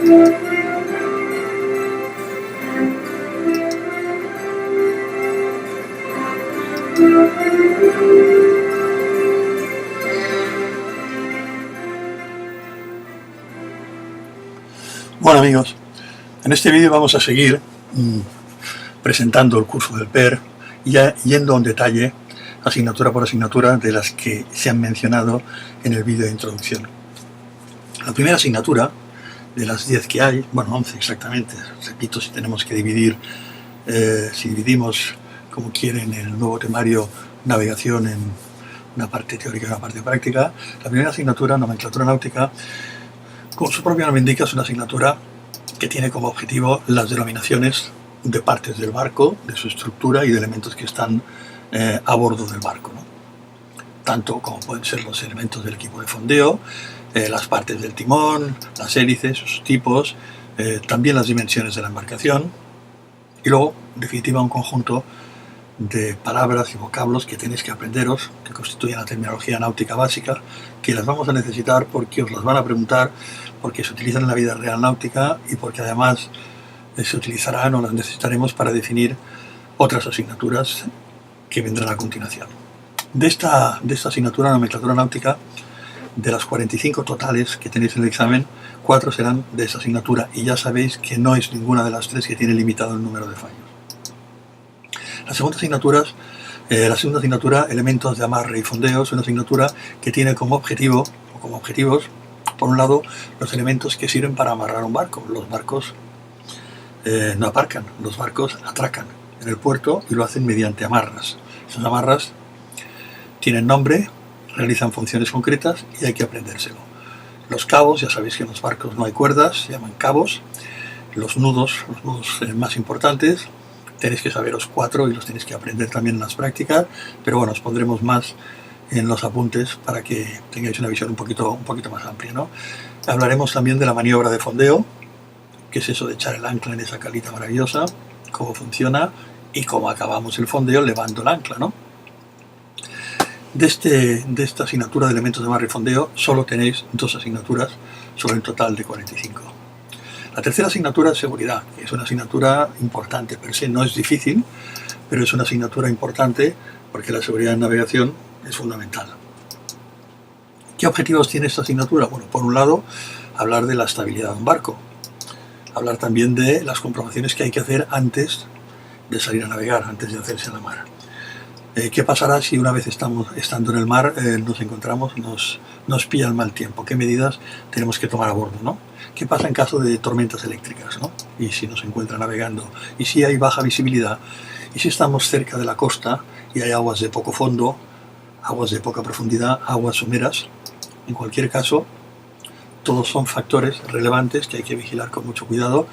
Bueno amigos, en este vídeo vamos a seguir presentando el curso del PER, ya yendo en detalle, asignatura por asignatura, de las que se han mencionado en el vídeo de introducción. La primera asignatura, de las 10 que hay, bueno 11 exactamente, repito, si tenemos que dividir, si dividimos como quieren el nuevo temario navegación en una parte teórica y una parte práctica, la primera asignatura, nomenclatura náutica, como su propio nombre indica, es una asignatura que tiene como objetivo las denominaciones de partes del barco, de su estructura y de elementos que están a bordo del barco, ¿no? Tanto como pueden ser los elementos del equipo de fondeo, las partes del timón, las hélices, sus tipos, también las dimensiones de la embarcación y luego, en definitiva, un conjunto de palabras y vocablos que tenéis que aprenderos, que constituyen la terminología náutica básica, que las vamos a necesitar porque os las van a preguntar, porque se utilizan en la vida real náutica y porque además se utilizarán o las necesitaremos para definir otras asignaturas que vendrán a continuación. De esta asignatura, nomenclatura náutica, de las 45 totales que tenéis en el examen, 4 serán de esa asignatura y ya sabéis que no es ninguna de las 3 que tiene limitado el número de fallos. La segunda asignatura, elementos de amarre y fondeo, es una asignatura que tiene como objetivo o como objetivos, por un lado, los elementos que sirven para amarrar un barco. Los barcos no aparcan, los barcos atracan en el puerto y lo hacen mediante amarras. Esas amarras tienen nombre, realizan funciones concretas y hay que aprendérselo. Los cabos, ya sabéis que en los barcos no hay cuerdas, se llaman cabos. Los nudos más importantes, tenéis que saberos 4 y los tenéis que aprender también en las prácticas, pero bueno, os pondremos más en los apuntes para que tengáis una visión un poquito más amplia, ¿no? Hablaremos también de la maniobra de fondeo, que es eso de echar el ancla en esa calita maravillosa, cómo funciona y cómo acabamos el fondeo levando el ancla, ¿no? De esta asignatura de elementos de amarre y fondeo solo tenéis 2 asignaturas sobre el total de 45. La tercera asignatura es seguridad, que es una asignatura importante, per se no es difícil, pero es una asignatura importante porque la seguridad en navegación es fundamental. ¿Qué objetivos tiene esta asignatura? Bueno, por un lado, hablar de la estabilidad de un barco, hablar también de las comprobaciones que hay que hacer antes de salir a navegar, antes de hacerse a la mar. ¿Qué pasará si una vez estando en el mar nos encontramos, nos pilla el mal tiempo? ¿Qué medidas tenemos que tomar a bordo, ¿no? ¿Qué pasa en caso de tormentas eléctricas, ¿no? Y si nos encuentra navegando, y si hay baja visibilidad, y si estamos cerca de la costa y hay aguas de poco fondo, aguas de poca profundidad, aguas someras. En cualquier caso, todos son factores relevantes que hay que vigilar con mucho cuidado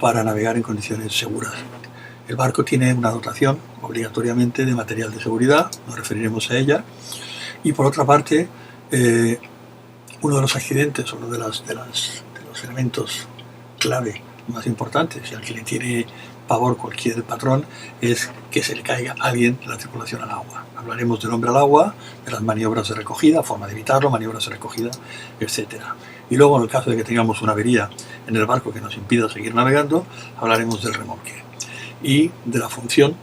para navegar en condiciones seguras. El barco tiene una dotación obligatoriamente de material de seguridad, nos referiremos a ella, y por otra parte, uno de los accidentes, uno de los elementos clave más importantes, y al que le tiene pavor cualquier patrón, es que se le caiga alguien de la tripulación al agua. Hablaremos del hombre al agua, de las maniobras de recogida, forma de evitarlo, maniobras de recogida, etc. Y luego, en el caso de que tengamos una avería en el barco que nos impida seguir navegando, hablaremos del remolque y de la función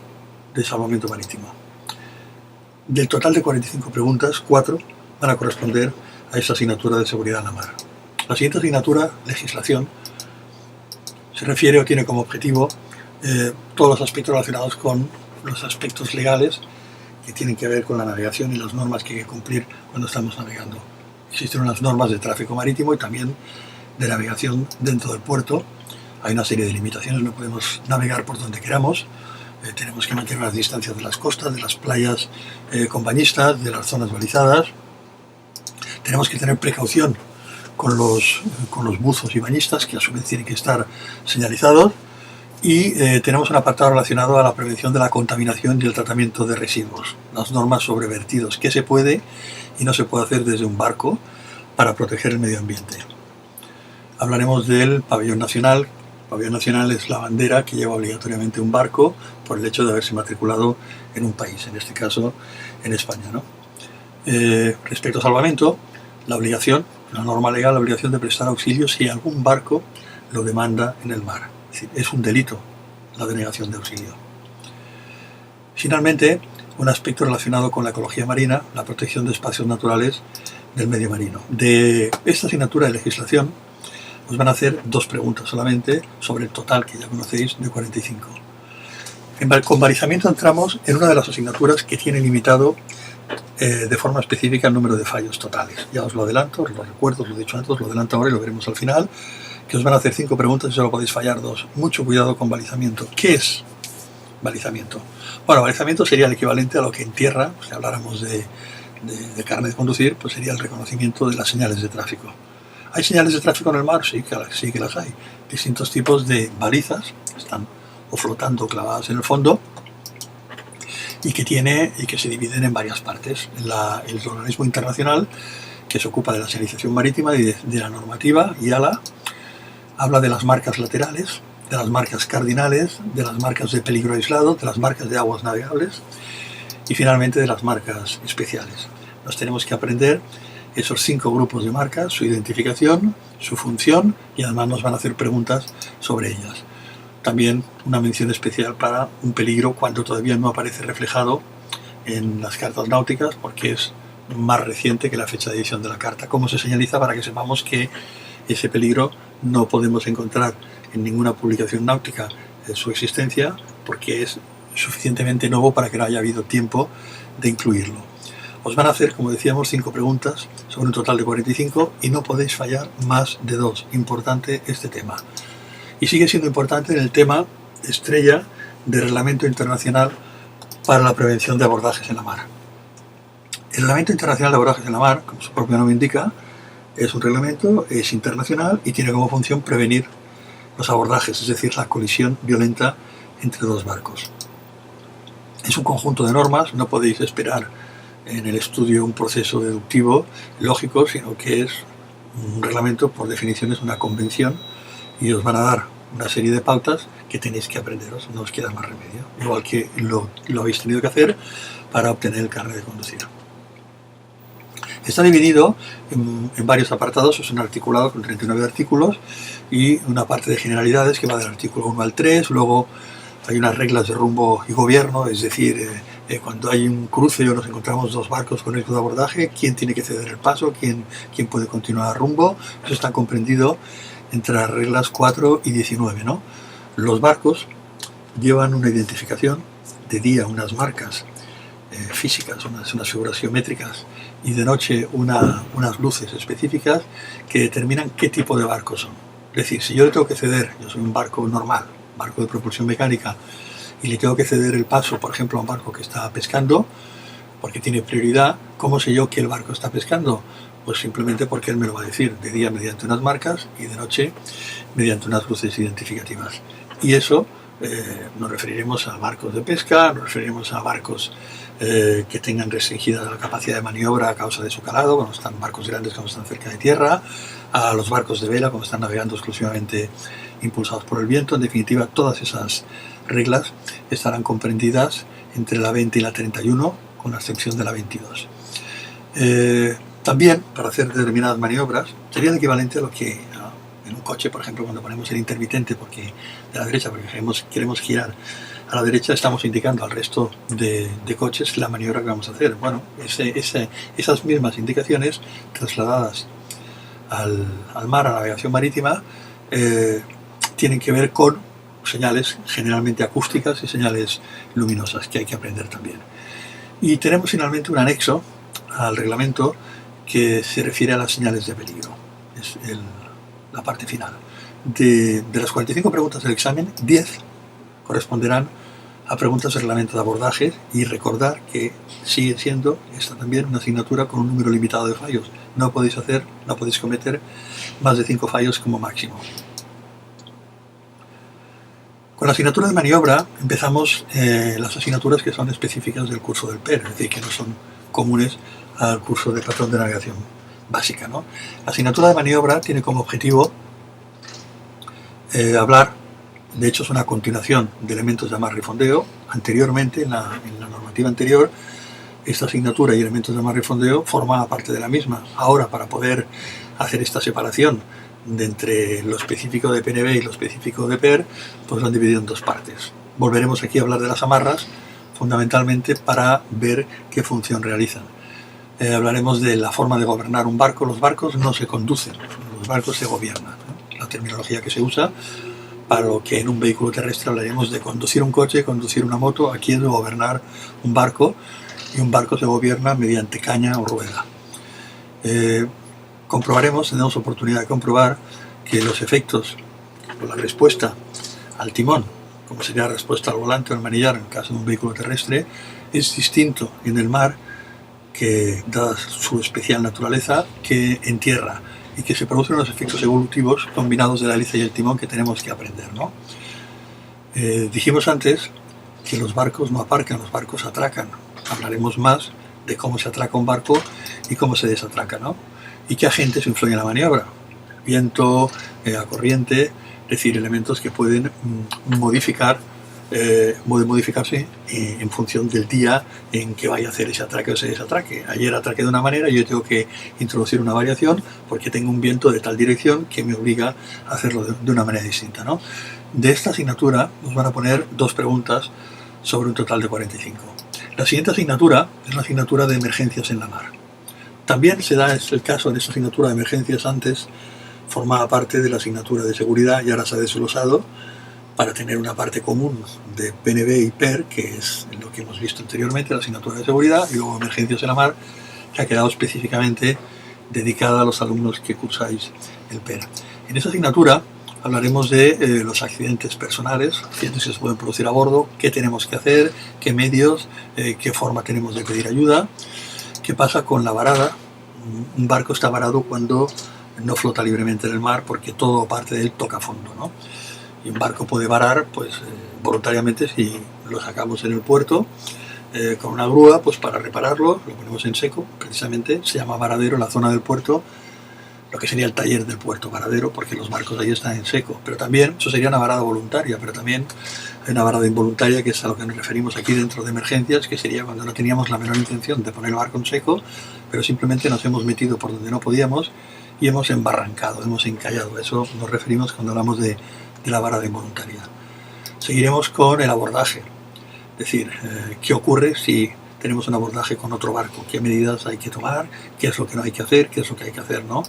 de salvamento marítimo. Del total de 45 preguntas, 4 van a corresponder a esta asignatura de seguridad en la mar. La siguiente asignatura, legislación, se refiere o tiene como objetivo todos los aspectos relacionados con los aspectos legales que tienen que ver con la navegación y las normas que hay que cumplir cuando estamos navegando. Existen unas normas de tráfico marítimo y también de navegación dentro del puerto. Hay una serie de limitaciones, no podemos navegar por donde queramos, tenemos que mantener las distancias de las costas, de las playas con bañistas, de las zonas balizadas. Tenemos que tener precaución con los buzos y bañistas, que a su vez tienen que estar señalizados, y tenemos un apartado relacionado a la prevención de la contaminación y el tratamiento de residuos, las normas sobre vertidos, qué se puede y no se puede hacer desde un barco para proteger el medio ambiente. Hablaremos del pabellón nacional. El pabellón nacional es la bandera que lleva obligatoriamente un barco por el hecho de haberse matriculado en un país, en este caso en España, ¿no? Respecto a salvamento, la obligación, una norma legal la obligación de prestar auxilio si algún barco lo demanda en el mar. Es decir, es un delito la denegación de auxilio. Finalmente, un aspecto relacionado con la ecología marina, la protección de espacios naturales del medio marino. De esta asignatura de legislación os van a hacer 2 preguntas solamente sobre el total que ya conocéis de 45. Con balizamiento entramos en una de las asignaturas que tiene limitado de forma específica el número de fallos totales. Ya os lo adelanto, os lo recuerdo, os lo he dicho antes, os lo adelanto ahora y lo veremos al final, que os van a hacer 5 preguntas y solo podéis fallar 2. Mucho cuidado con balizamiento. ¿Qué es balizamiento? Bueno, balizamiento sería el equivalente a lo que en tierra, si habláramos de carne de conducir, pues sería el reconocimiento de las señales de tráfico. ¿Hay señales de tráfico en el mar? Sí que las hay. Distintos tipos de balizas, están o flotando o clavadas en el fondo, y que se dividen en varias partes. El organismo internacional que se ocupa de la señalización marítima y de la normativa, IALA, habla de las marcas laterales, de las marcas cardinales, de las marcas de peligro aislado, de las marcas de aguas navegables y finalmente de las marcas especiales. Nos tenemos que aprender esos 5 grupos de marcas, su identificación, su función, y además nos van a hacer preguntas sobre ellas. También una mención especial para un peligro cuando todavía no aparece reflejado en las cartas náuticas, porque es más reciente que la fecha de edición de la carta. ¿Cómo se señaliza para que sepamos que ese peligro no podemos encontrar en ninguna publicación náutica su existencia, porque es suficientemente nuevo para que no haya habido tiempo de incluirlo? Os van a hacer, como decíamos, 5 preguntas sobre un total de 45 y no podéis fallar más de 2. Importante este tema. Y sigue siendo importante en el tema estrella del Reglamento Internacional para la Prevención de Abordajes en la Mar. El Reglamento Internacional de Abordajes en la Mar, como su propio nombre indica, es un reglamento, es internacional y tiene como función prevenir los abordajes, es decir, la colisión violenta entre 2 barcos. Es un conjunto de normas, no podéis esperar en el estudio un proceso deductivo lógico, sino que es un reglamento, por definición es una convención, y os van a dar una serie de pautas que tenéis que aprenderos, no os queda más remedio, igual que lo habéis tenido que hacer para obtener el carnet de conducir. Está dividido en varios apartados, es un articulado con 39 artículos y una parte de generalidades que va del artículo 1 al 3, luego hay unas reglas de rumbo y gobierno, es decir, cuando hay un cruce o nos encontramos 2 barcos con riesgo de abordaje, quién tiene que ceder el paso, quién puede continuar a rumbo. Eso está comprendido entre las reglas 4 y 19, ¿no? Los barcos llevan una identificación, de día unas marcas físicas, unas figuras geométricas, y de noche unas luces específicas que determinan qué tipo de barcos son. Es decir, si yo le tengo que ceder, yo soy un barco normal, barco de propulsión mecánica, y le tengo que ceder el paso, por ejemplo, a un barco que está pescando, porque tiene prioridad, ¿cómo sé yo que el barco está pescando? Pues simplemente porque él me lo va a decir, de día mediante unas marcas y de noche mediante unas luces identificativas. Y eso nos referiremos a barcos de pesca, nos referiremos a barcos que tengan restringida la capacidad de maniobra a causa de su calado, cuando están barcos grandes, cuando están cerca de tierra, a los barcos de vela, cuando están navegando exclusivamente impulsados por el viento. En definitiva, todas esas reglas estarán comprendidas entre la 20 y la 31, con la excepción de la 22. También, para hacer determinadas maniobras, sería el equivalente a lo que en un coche, por ejemplo, cuando ponemos el intermitente de la derecha, porque queremos girar a la derecha, estamos indicando al resto de coches la maniobra que vamos a hacer. Bueno, esas mismas indicaciones trasladadas al mar, a la navegación marítima, tienen que ver con señales generalmente acústicas y señales luminosas que hay que aprender también. Y tenemos finalmente un anexo al reglamento que se refiere a las señales de peligro. Es la parte final. De las 45 preguntas del examen, 10 corresponderán a preguntas de reglamento de abordaje, y recordar que sigue siendo esta también una asignatura con un número limitado de fallos. No podéis cometer más de 5 fallos como máximo. Con la asignatura de maniobra empezamos las asignaturas que son específicas del curso del PER, es decir, que no son comunes al curso de patrón de navegación básica, ¿no? La asignatura de maniobra tiene como objetivo hablar, de hecho es una continuación de elementos de amarre y fondeo. Anteriormente, en la normativa anterior, esta asignatura y elementos de amarre y fondeo formaba parte de la misma. Ahora, para poder hacer esta separación de entre lo específico de PNB y lo específico de PER, pues lo han dividido en dos partes. Volveremos aquí a hablar de las amarras, fundamentalmente para ver qué función realizan. Hablaremos de la forma de gobernar un barco. Los barcos no se conducen, los barcos se gobiernan, ¿no? La terminología que se usa para lo que en un vehículo terrestre hablaremos de conducir un coche, conducir una moto. Aquí es de gobernar un barco, y un barco se gobierna mediante caña o rueda. Tenemos oportunidad de comprobar que los efectos o la respuesta al timón, como sería la respuesta al volante o al manillar en el caso de un vehículo terrestre, es distinto en el mar, que dada su especial naturaleza, que en tierra, y que se producen unos efectos evolutivos combinados de la hélice y el timón que tenemos que aprender, ¿no? Dijimos antes que los barcos no aparcan, los barcos atracan. Hablaremos más de cómo se atraca un barco y cómo se desatraca, ¿no? Y qué agentes influyen en la maniobra. Viento, la corriente, es decir, elementos que pueden modificarse en función del día en que vaya a hacer ese atraque o ese desatraque. Ayer atraqué de una manera y yo tengo que introducir una variación porque tengo un viento de tal dirección que me obliga a hacerlo de una manera distinta, ¿no? De esta asignatura nos van a poner dos preguntas sobre un total de 45. La siguiente asignatura es la asignatura de emergencias en la mar. También es el caso de esta asignatura de emergencias. Antes formaba parte de la asignatura de seguridad y ahora se ha desglosado para tener una parte común de PNB y PER, que es lo que hemos visto anteriormente, la asignatura de seguridad, y luego emergencias en la mar, que ha quedado específicamente dedicada a los alumnos que cursáis el PER. En esta asignatura hablaremos de los accidentes personales, accidentes que se pueden producir a bordo, qué tenemos que hacer, qué medios, qué forma tenemos de pedir ayuda, qué pasa con la varada. Un barco está varado cuando no flota libremente en el mar porque todo parte de él toca fondo, ¿no? Y un barco puede varar voluntariamente si lo sacamos en el puerto con una grúa para repararlo, lo ponemos en seco, precisamente se llama varadero la zona del puerto, lo que sería el taller del puerto, varadero, porque los barcos ahí están en seco. Pero también, eso sería una varada voluntaria, pero también hay una varada involuntaria, que es a lo que nos referimos aquí dentro de emergencias, que sería cuando no teníamos la menor intención de poner el barco en seco, pero simplemente nos hemos metido por donde no podíamos y hemos embarrancado, hemos encallado. A eso nos referimos cuando hablamos de la varada involuntaria. Seguiremos con el abordaje, es decir, qué ocurre si tenemos un abordaje con otro barco, qué medidas hay que tomar, qué es lo que no hay que hacer, qué es lo que hay que hacer, ¿no?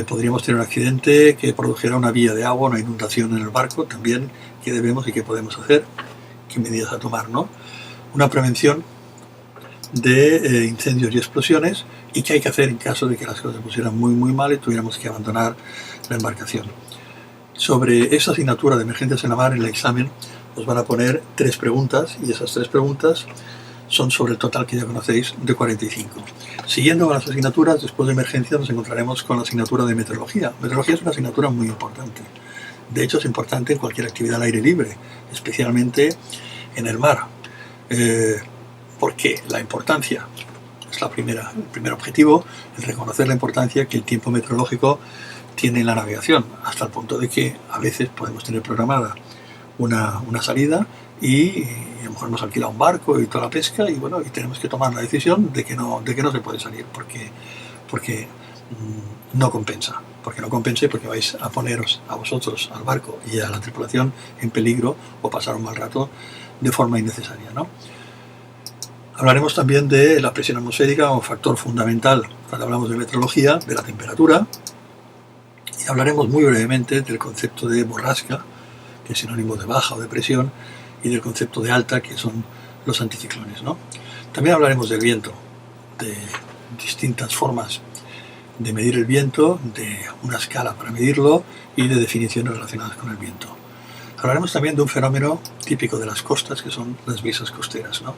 Podríamos tener un accidente que produjera una vía de agua, una inundación en el barco, también qué debemos y qué podemos hacer, qué medidas a tomar, ¿no? Una prevención de incendios y explosiones, y qué hay que hacer en caso de que las cosas se pusieran muy muy mal y tuviéramos que abandonar la embarcación. Sobre esa asignatura de emergencias en la mar, en el examen os van a poner 3 preguntas, y esas 3 preguntas son sobre el total que ya conocéis de 45. Siguiendo con las asignaturas, después de emergencias nos encontraremos con la asignatura de meteorología. Meteorología es una asignatura muy importante. De hecho, es importante en cualquier actividad al aire libre, especialmente en el mar. Porque la importancia es el primer objetivo, el reconocer la importancia que el tiempo meteorológico tiene en la navegación, hasta el punto de que a veces podemos tener programada una salida y a lo mejor nos alquila un barco y toda la pesca y tenemos que tomar la decisión de que no se puede salir porque no compensa, porque vais a poneros a vosotros, al barco y a la tripulación en peligro o pasar un mal rato de forma innecesaria, ¿no? Hablaremos también de la presión atmosférica como factor fundamental cuando hablamos de meteorología, de la temperatura, y hablaremos muy brevemente del concepto de borrasca, que es sinónimo de baja o de presión, y del concepto de alta, que son los anticiclones, ¿no? También hablaremos del viento, de distintas formas de medir el viento, de una escala para medirlo y de definiciones relacionadas con el viento. Hablaremos también de un fenómeno típico de las costas, que son las brisas costeras, ¿no?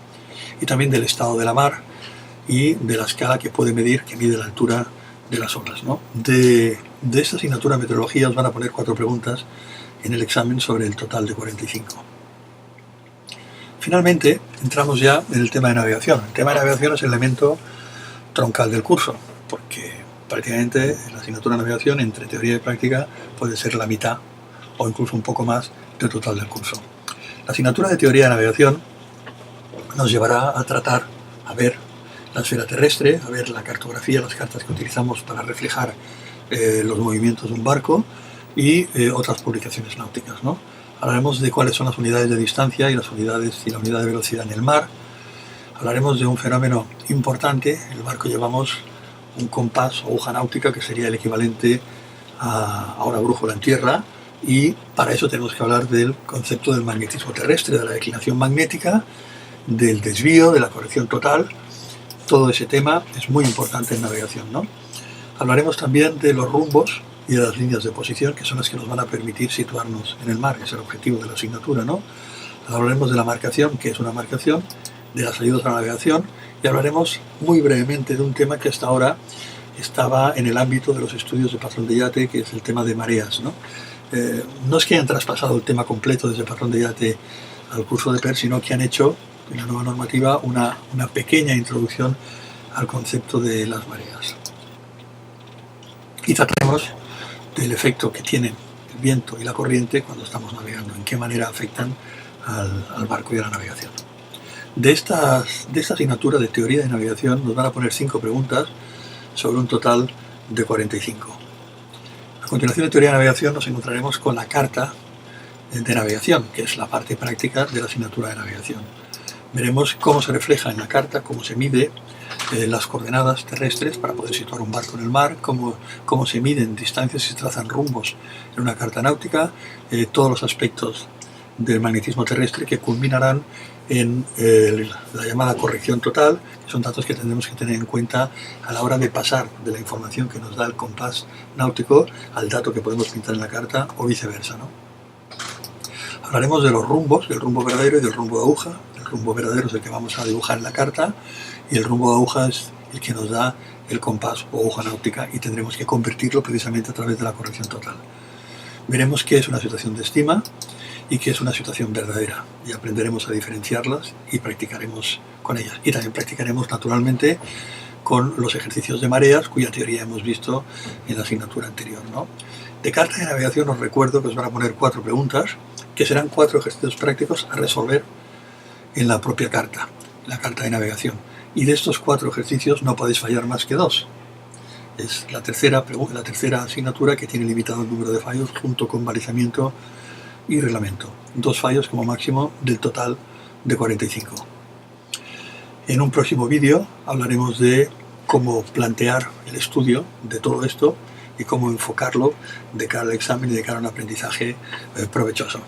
Y también del estado de la mar y de la escala que mide la altura de las olas, ¿no? De esta asignatura de meteorología os van a poner 4 preguntas en el examen sobre el total de 45. Finalmente, entramos ya en el tema de navegación. El tema de navegación es el elemento troncal del curso, porque prácticamente la asignatura de navegación entre teoría y práctica puede ser la mitad o incluso un poco más del total del curso. La asignatura de teoría de navegación nos llevará a ver la esfera terrestre, a ver la cartografía, las cartas que utilizamos para reflejar los movimientos de un barco y otras publicaciones náuticas, ¿no? Hablaremos de cuáles son las unidades de distancia y la unidad de velocidad en el mar. Hablaremos de un fenómeno importante. En el barco llevamos un compás o hoja náutica, que sería el equivalente a una brújula en tierra, y para eso tenemos que hablar del concepto del magnetismo terrestre, de la declinación magnética, del desvío, de la corrección total. Todo ese tema es muy importante en navegación, ¿no? Hablaremos también de los rumbos y de las líneas de posición, que son las que nos van a permitir situarnos en el mar, que es el objetivo de la asignatura, ¿no? Hablaremos de la marcación, que es una marcación, de las ayudas a la navegación, y hablaremos muy brevemente de un tema que hasta ahora estaba en el ámbito de los estudios de patrón de yate, que es el tema de mareas, ¿no? No es que hayan traspasado el tema completo desde patrón de yate al curso de PER, sino que han hecho en la nueva normativa una pequeña introducción al concepto de las mareas. Y trataremos del efecto que tienen el viento y la corriente cuando estamos navegando, en qué manera afectan al barco y a la navegación. De esta asignatura de teoría de navegación nos van a poner 5 preguntas sobre un total de 45. A continuación de teoría de navegación nos encontraremos con la carta de navegación, que es la parte práctica de la asignatura de navegación. Veremos cómo se refleja en la carta, cómo se mide las coordenadas terrestres para poder situar un barco en el mar, cómo se miden distancias y se trazan rumbos en una carta náutica, todos los aspectos del magnetismo terrestre que culminarán en la llamada corrección total, que son datos que tendremos que tener en cuenta a la hora de pasar de la información que nos da el compás náutico al dato que podemos pintar en la carta o viceversa, ¿no? Hablaremos de los rumbos, del rumbo verdadero y del rumbo de aguja. El rumbo verdadero es el que vamos a dibujar en la carta y el rumbo de aguja es el que nos da el compás o aguja náutica, y tendremos que convertirlo precisamente a través de la corrección total. Veremos qué es una situación de estima y qué es una situación verdadera, y aprenderemos a diferenciarlas y practicaremos con ellas. Y también practicaremos naturalmente con los ejercicios de mareas, cuya teoría hemos visto en la asignatura anterior, ¿no? De carta de navegación os recuerdo que os van a poner 4 preguntas, que serán 4 ejercicios prácticos a resolver en la propia carta, la carta de navegación. Y de estos 4 ejercicios no podéis fallar más que 2. Es la tercera asignatura que tiene limitado el número de fallos, junto con balizamiento y reglamento. 2 fallos como máximo del total de 45. En un próximo vídeo hablaremos de cómo plantear el estudio de todo esto y cómo enfocarlo de cara al examen y de cara a un aprendizaje provechoso.